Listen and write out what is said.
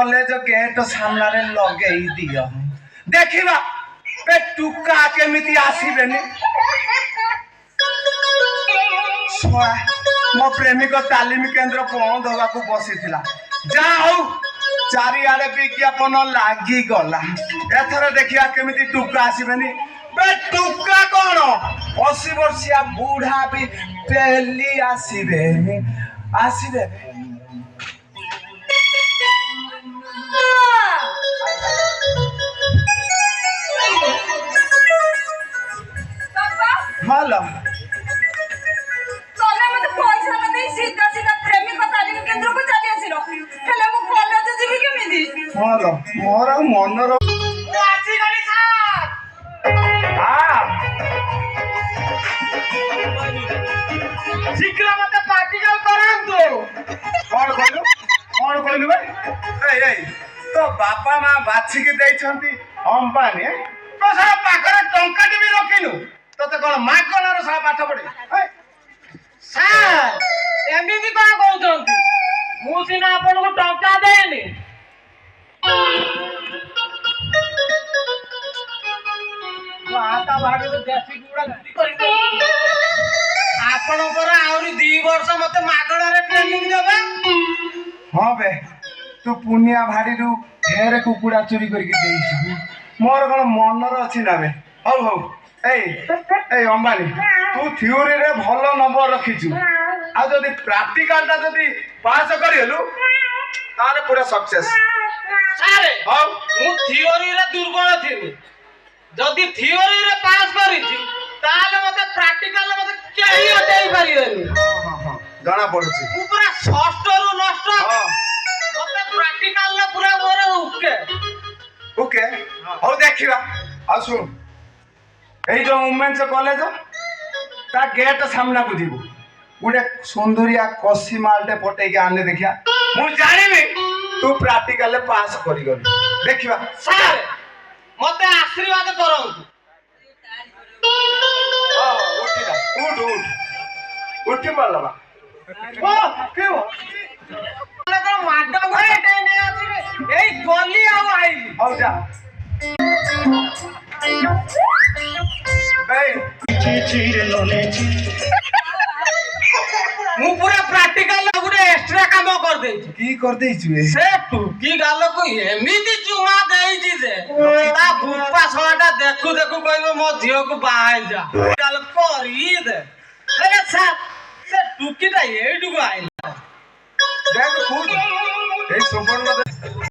college gate सामने लगे दियो देखिबा पे टुका केमिति आसीबेनी सोया मो प्रेमिक तालीम केंद्र बंद होगा को बसीथिला जा हो चारिआडे विज्ञापन लागी गला एथर देखिया केमिति टुका आसीबेनी बे टुका कोन 80 वर्षिया बूढ़ा भी पहली आसीबे आसीबे हेलो तोले मते पैसा न देई सीधा सीधा प्रेमिक तालीम केंद्र को चली आसिलो हेले मु कॉलेज जीवी केमिदी हेलो मोर मनर आसी गली साथ हां शीघ्र मते पार्टिकल करांतो कौन कहलु भाई ए तो बापा मां बाछि के देछंती अंबानी तो सा पाखरे टंका टी भी रखिनु तते कोन मागणार सा पाठ पढे सर एमिदी का कहउछंती मु सिना आपन को टंका देनी आता भागे तो देसी गुड़ा गति करि आपन पर आउरी 2 वर्ष मते मागणा रे ट्रेनिंग देबा हां बे तू पुनिया भाड़ी रु ढेर कुकुड़ा चोरी करके देइछु मोर कोन मनर अछि ना बे हौ हौ ए अंबानी तू थ्योरी रे भलो नंबर रखिछु आ जदी प्रैक्टिकल ता जदी पास करियलु ताने पूरा सक्सेस सारे हौ मु थ्योरी रे दुर्बल थिनी जदी थ्योरी रे पास करिछि ताले मते प्रैक्टिकल मते केही हटेई परिबेनी हां जाना पड़ुछि मु पूरा षष्ठ रु नष्ट हां मते प्रैक्टिकल ले पूरा मोरे ओके ओके हौ देखिबा आ सुन এই যে ওমেন্স কলেজ তা গেট সামনা কু দিব গোটে সুন্দরিয়া কষি মালটে পটেকি আনলে দেখিয়া মু জানিবি তু প্র্যাকটিকাল পাস করি গলি দেখিবা স্যার মতে আশীর্বাদ করন্তু উঠিলা উঠ উঠি মারলা ও কে হো মানে তো মাড্ডা ভয়ে টেনে আছে এই গলি আও আইলি হও যা मु पूरा प्रैक्टिकल गुडे एक्स्ट्रा काम कर देछि की कर देइछु ए से टुकी गालो को एमिति चुमा देइछि जे ता भूपा सवाटा देखु देखु कहबो मो झियो को बाहाई जा गाल करी दे अरे साहब से टुकी ता एडु को आइला देख खुद ए सुपर्ण